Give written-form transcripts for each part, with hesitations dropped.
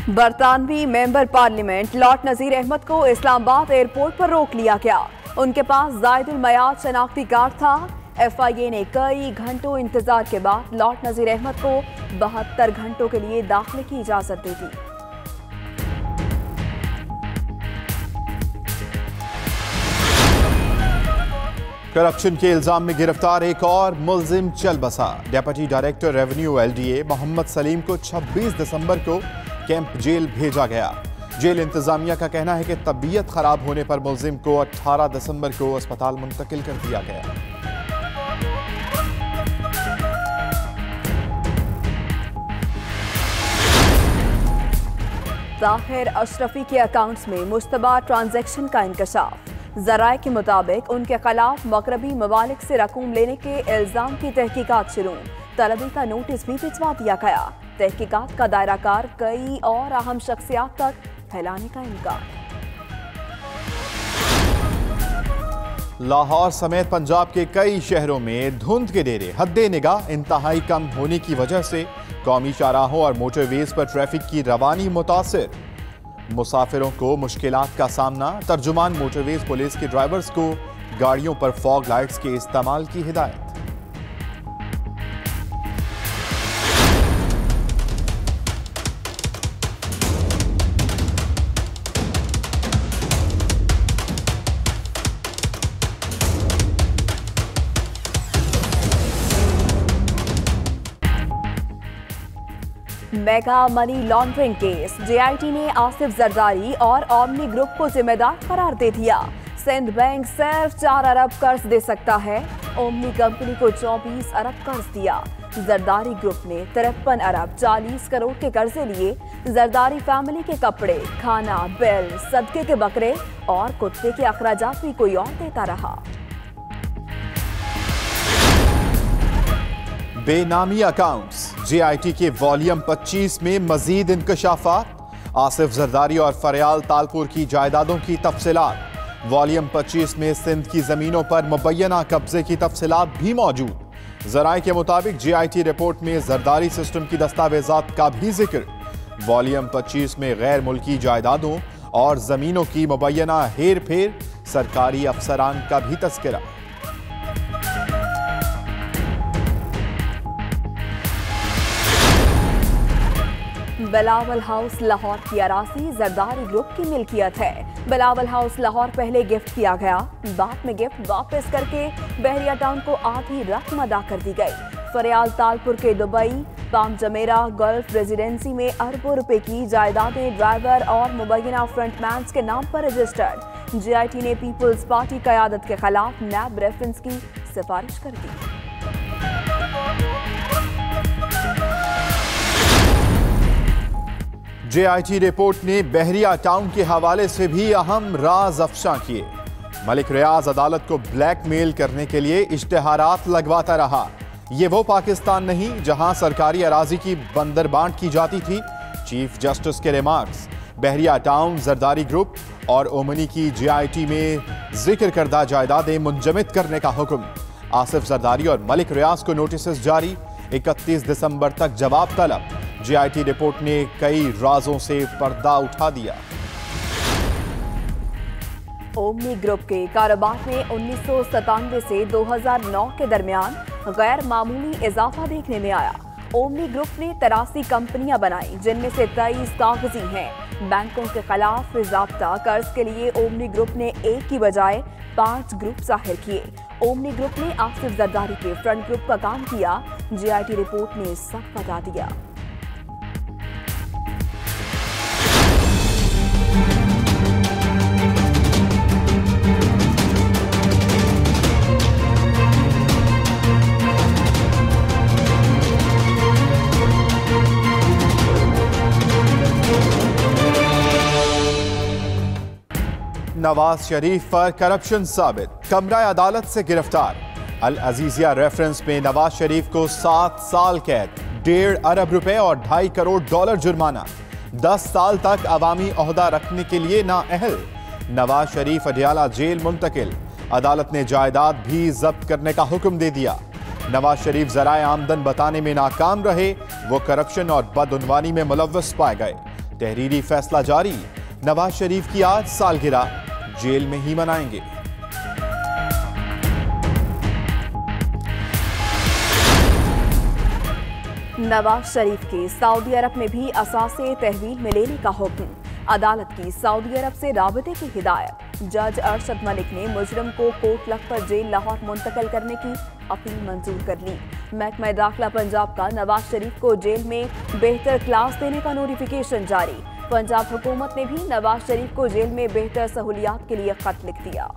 बरतानवी member parliament Lord Nazir Ahmad को Islamabad airport पर रोक लिया गया। उनके पास जायदुल मयाद शनाख्ती कार्ड था। FIA ने कई घंटों इंतजार के बाद लॉर्ड नजीर अहमद को 72 घंटों के लिए दाखिले की इजाजत दी थी। करप्शन के इल्जाम में गिरफ्तार एक और मुलजिम चल बसा। Deputy director revenue LDA Mohammad Salim को 26 दिसंबर को कैंप जेल भेजा गया। जेल इंतजामिया का कहना है कि तबीयत खराब होने पर मुलजिम को 18 दिसंबर को अस्पताल मुंतकिल कर दिया गया। ताहिर अशरफी के अकाउंट्स में मुश्तबा ट्रांजैक्शन का इंकशाफ। जराए के मुताबिक उनके खिलाफ मगरबी ममालिक से रकूम लेने के इल्जाम की तहकीकात शुरू। तलबी का नोटिस भी भिजवा दिया गया। तहकीकात का दायरा कार कई और अहम शख्सियात तक फैलाने का इम्कान। लाहौर समेत पंजाब के कई शहरों में धुंध के डेरे हद्दे निगाह इंतहाई कम होने की वजह से कौमी शाहराहों और मोटरवेज पर ट्रैफिक की रवानी मुतासिर। मुसाफिरों को मुश्किलात का सामना। तर्जुमान मोटरवेज पुलिस के ड्राइवर्स को गाड़ियों पर फॉग लाइट्स के इस्तेमाल की हिदायत। Mega money laundering case. JIT ने आसिफ जरदारी और ओमनी ग्रुप को जिम्मेदार करार दे दिया। सिंध बैंक सिर्फ 4 अरब कर्ज दे सकता है। ओमनी कंपनी को 24 अरब कर्ज दिया। जरदारी ग्रुप ने 53 अरब 40 करोड़ के कर्जे लिए। जरदारी फैमिली के कपड़े, खाना, बिल, सदके के बकरे और कुत्ते के अखराजात भी कोई और देता रहा। बेनामी अकाउंट्स। JIT के वॉल्यूम 25 में मजीद इंकशाफात। आसिफ जरदारी और फरियाल तालपुर की जायदादों की तफसीलात। वॉल्यूम 25 में सिंध की जमीनों पर मुबैना कब्जे की तफसीलात भी मौजूद। जराए के मुताबिक JIT रिपोर्ट में जरदारी सिस्टम की दस्तावेजात का भी जिक्र। वॉल्यूम 25 में गैर मुल्की जायदादों और जमीनों की मुबैना हेर फेर, सरकारी अफसरान का भी तस्करा। बिलावल हाउस लाहौर की अराजी जरदारी ग्रुप की मिल्कियत है। बिलावल हाउस लाहौर पहले गिफ्ट किया गया, बाद में गिफ्ट वापस करके बहरिया टाउन को आधी रकम अदा कर दी गई। फरियाल तालपुर के दुबई, पाम जमेरा गल्फ रेजिडेंसी में अरबों रुपए की जायदादें ड्राइवर और मुबैना फ्रंटमैन के नाम पर रजिस्टर्ड। JIT ने पीपल्स पार्टी क़यादत के खिलाफ नैब रेफरेंस की सिफारिश कर दी। JIT रिपोर्ट ने बहरिया टाउन के हवाले से भी अहम राज अफशा किए। मलिक रियाज अदालत को ब्लैकमेल करने के लिए इश्तेहारात लगवाता रहा। ये वो पाकिस्तान नहीं जहां सरकारी अराजी की बंदरबांट की जाती थी। चीफ जस्टिस के रिमार्क्स। बहरिया टाउन, जरदारी ग्रुप और ओमनी की JIT में जिक्र करदा जायदादें मुंजमद करने का हुक्म। आसिफ जरदारी और मलिक रियाज को नोटिस जारी। 31 दिसंबर तक जवाब तलब। JIT रिपोर्ट ने कई राजों से पर्दा उठा दिया। ओमनी ग्रुप के कारोबार में 1997 से 2009 के दरमियान गैर मामूली इजाफा देखने में आया। ओमनी ग्रुप ने 83 कंपनियां बनाई, जिनमें से 23 कागजी हैं। बैंकों के खिलाफ ज़ाब्ता कर्ज के लिए ओमनी ग्रुप ने 1 की बजाय 5 ग्रुप जाहिर किए। ओमनी ग्रुप ने आसिफ जरदारी के फ्रंट ग्रुप का काम किया। JIT रिपोर्ट ने सब बता दिया। नवाज शरीफ पर करप्शन साबित, कमरा अदालत से गिरफ्तार। अल अजीजिया रेफरेंस में नवाज शरीफ को 7 साल कैद, 1.5 अरब रुपए और $2.5 करोड़ जुर्माना। 10 साल तक अवामी ओहदा रखने के लिए नाअहल। नवाज शरीफ अडियाला जेल मुंतकिल। अदालत ने जायदाद भी जब्त करने का हुक्म दे दिया। नवाज शरीफ जराए आमदन बताने में नाकाम रहे। वो करप्शन और बदउनवानी में मुलव्वस पाए गए। तहरीरी फैसला जारी, नवाज शरीफ की आज सालगिरह जेल में ही मनाएंगे। नवाज शरीफ के सऊदी अरब में भी असासे तहवील में लेने का हुक्म, अदालत की सऊदी अरब से राबते की हिदायत। जज अरशद मलिक ने मुजरिम को कोट लखपत जेल लाहौर मुंतकिल करने की अपील मंजूर कर ली। महकमा दाखिला पंजाब का नवाज शरीफ को जेल में बेहतर क्लास देने का नोटिफिकेशन जारी। पंजाब हुकूमत ने भी नवाज शरीफ को जेल में बेहतर सहूलियात के लिए खत लिख दिया।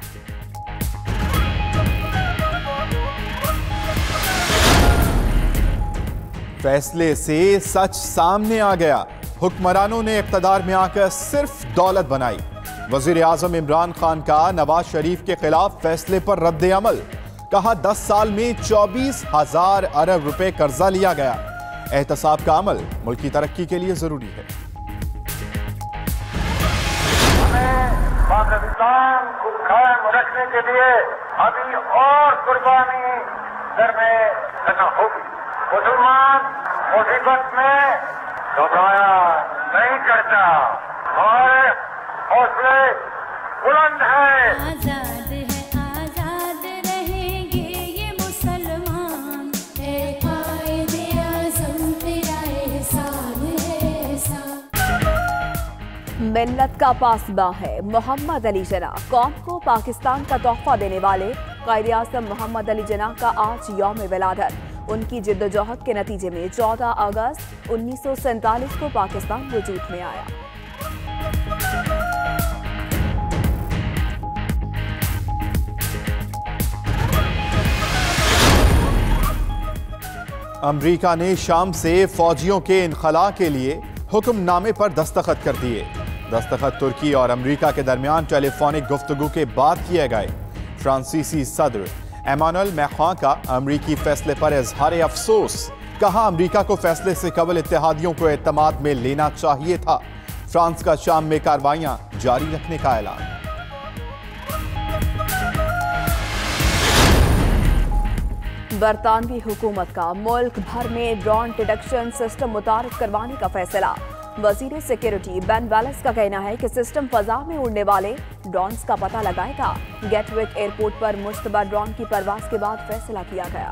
फैसले से सच सामने आ गया। हुक्मरानों ने इक़्तिदार में आकर सिर्फ दौलत बनाई। वज़ीर आज़म इमरान खान का नवाज शरीफ के खिलाफ फैसले पर रद्द अमल, कहा 10 साल में 24,000 अरब रुपए कर्जा लिया गया। एहतसाब का अमल मुल्क की तरक्की के लिए जरूरी है। हमें पाकिस्तान को कायम रखने के लिए अभी और कुर्बानी करना होगी। मुसलमान मुसीबत में घबराया नहीं करता और हौसले बुलंद है। आजाद रहेंगे ये मुसलमान, कायदे आज़म तेरा एहसान है एहसान। मिल्लत का पासबा है मोहम्मद अली जिन्ना, कौम को पाकिस्तान का तोहफा देने वाले कायदे आज़म मोहम्मद अली जिन्ना का आज यौम विलादत। उनकी जिद्दोजहद के नतीजे में 14 अगस्त 1947 को पाकिस्तान वजूद में आया। अमरीका ने शाम से फौजियों के इनखला के लिए हुक्मनामे पर दस्तखत कर दिए। दस्तखत तुर्की और अमरीका के दरमियान टेलीफोनिक गुफ्तगू के बाद किए गए। फ्रांसीसी सदर एमानुएल मैक्रों का अमरीकी फैसले पर इजहार अफसोस, कहा अमरीका को फैसले से कबल इत्तेहादियों को एतमाद में लेना चाहिए था। फ्रांस का शाम में कार्रवाइयां जारी रखने का ऐलान। बरतानवी हुकूमत का मुल्क भर में ड्रोन डिटेक्शन सिस्टम मुतारिफ करवाने का फैसला। वजीर सिक्योरिटी बेन वेल्स का कहना है कि सिस्टम फजा में उड़ने वाले ड्रोन्स का पता लगाएगा। गेटविक एयरपोर्ट पर मुश्तबा ड्रोन की परवाज के बाद फैसला किया गया।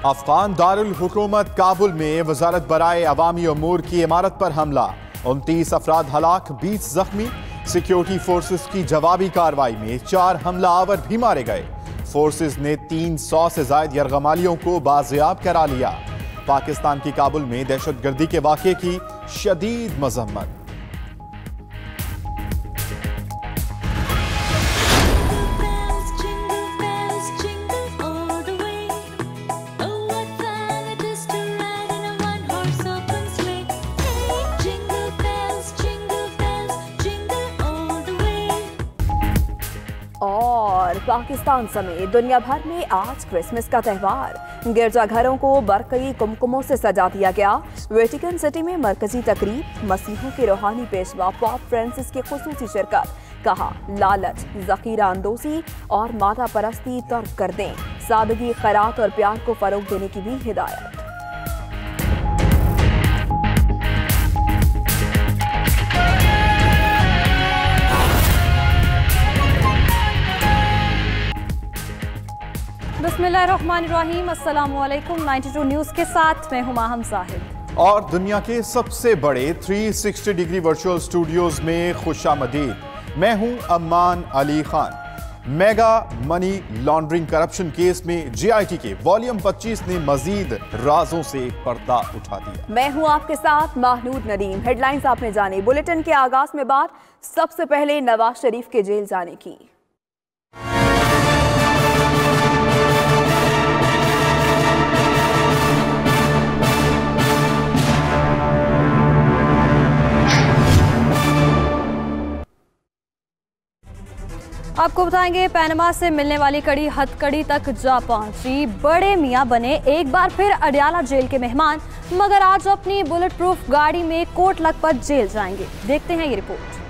अफगान दारुल हुकूमत काबुल में वजारत बराए अवामी उमूर की इमारत पर हमला, 29 अफराद हलाक, 20 जख्मी। सिक्योरिटी फोर्सेस की जवाबी कार्रवाई में 4 हमलावर भी मारे गए। फोर्सेस ने 300 से ज्यादा यरगमालियों को बाजियाब करा लिया। पाकिस्तान की काबुल में दहशतगर्दी के वाक़े की शदीद मजम्मत। और पाकिस्तान समेत दुनिया भर में आज क्रिसमस का त्यौहार। गिरजाघरों को बरकई कुमकुमों से सजा दिया गया। वेटिकन सिटी में मरकजी तकरीब, मसीहों के रूहानी पेशवा पोप फ्रांसिस की खुसूसी शिरकत। कहा लालच, ज़ख़ीरा अंदोज़ी और मादा परस्ती तर्क कर दें। सादगी, खैरात और प्यार को फरोग देने की भी हिदायत। बिस्मिल्लाहिर्रहमानिर्रहीम, अस्सलामुअलैकुम। 92 न्यूज़ के साथ मैं हूं माहम साहिब। और दुनिया के सबसे बड़े 360 डिग्री वर्चुअल स्टूडियोज में खुशामदीद। मैं हूं Amman Ali Khan. Mega money laundering corruption case में JIT के वॉल्यूम 25 ने मजीद राजों से पर्दा उठा दिया। मैं हूं आपके साथ महनूद नदीम। हेडलाइंस आपने जानी। बुलेटिन के आगाज में बात सबसे पहले नवाज शरीफ के जेल जाने की। आपको बताएंगे पैनमा से मिलने वाली कड़ी हथकड़ी तक जा पहुंची। बड़े मियां बने एक बार फिर अडयाला जेल के मेहमान, मगर आज अपनी बुलेट प्रूफ गाड़ी में कोट लखपत जेल जाएंगे। देखते हैं ये रिपोर्ट।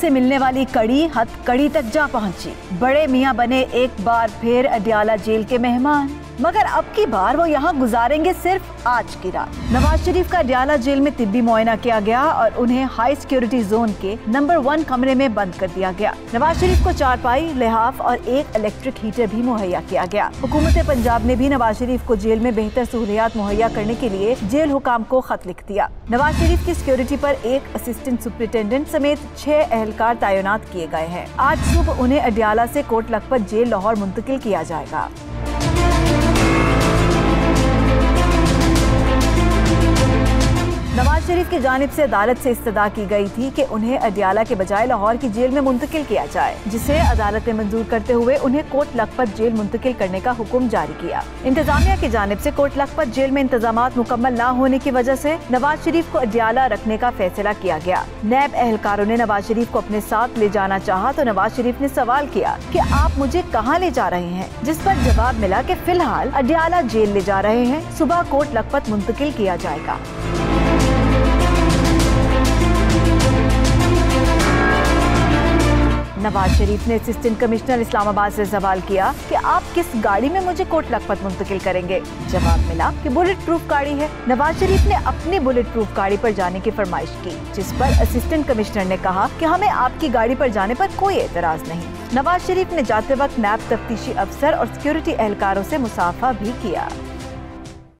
से मिलने वाली कड़ी हथकड़ी तक जा पहुंची। बड़े मियां बने एक बार फिर अडयाला जेल के मेहमान, मगर अब की बार वो यहाँ गुजारेंगे सिर्फ आज की रात। नवाज शरीफ का अडयाला जेल में तिब्बी मुआयना किया गया और उन्हें हाई सिक्योरिटी जोन के नंबर 1 कमरे में बंद कर दिया गया। नवाज शरीफ को चारपाई, लिहाफ और एक इलेक्ट्रिक हीटर भी मुहैया किया गया। हुकूमत पंजाब ने भी नवाज शरीफ को जेल में बेहतर सहूलियात मुहैया करने के लिए जेल हुकाम को खत लिख दिया। नवाज शरीफ की सिक्योरिटी पर एक असिस्टेंट सुपरिटेंडेंट समेत 6 एहलकार तैनात किए गए हैं। आज सुबह उन्हें अडयाला से कोट लखपत जेल लाहौर मुंतकिल किया जाएगा। नवाज शरीफ की जानिब से अदालत से इस्तदा की गई थी कि उन्हें अडयाला के बजाय लाहौर की जेल में मुंतकिल किया जाए, जिसे अदालत ने मंजूर करते हुए उन्हें कोट लखपत जेल मुंतकिल करने का हुक्म जारी किया। इंतजामिया की जानिब से कोट लखपत जेल में इंतजामात मुकम्मल न होने की वजह से नवाज शरीफ को अडयाला रखने का फैसला किया गया। नैब एहलकारों ने नवाज शरीफ को अपने साथ ले जाना चाहा तो नवाज शरीफ ने सवाल किया कि आप मुझे कहाँ ले जा रहे हैं, जिस पर जवाब मिला कि फिलहाल अडयाला जेल ले जा रहे हैं, सुबह कोट लखपत मुंतकिल किया जाएगा। नवाज शरीफ ने असिस्टेंट कमिश्नर इस्लामाबाद से सवाल किया कि आप किस गाड़ी में मुझे कोट लखपत मुंतकिल करेंगे। जवाब मिला कि बुलेट प्रूफ गाड़ी है। नवाज शरीफ ने अपनी बुलेट प्रूफ गाड़ी पर जाने की फरमाइश की, जिस पर असिस्टेंट कमिश्नर ने कहा कि हमें आपकी गाड़ी पर जाने पर कोई एतराज नहीं। नवाज शरीफ ने जाते वक्त नैब तफ्तीशी अफसर और सिक्योरिटी एहलकारों से मुसाफा भी किया।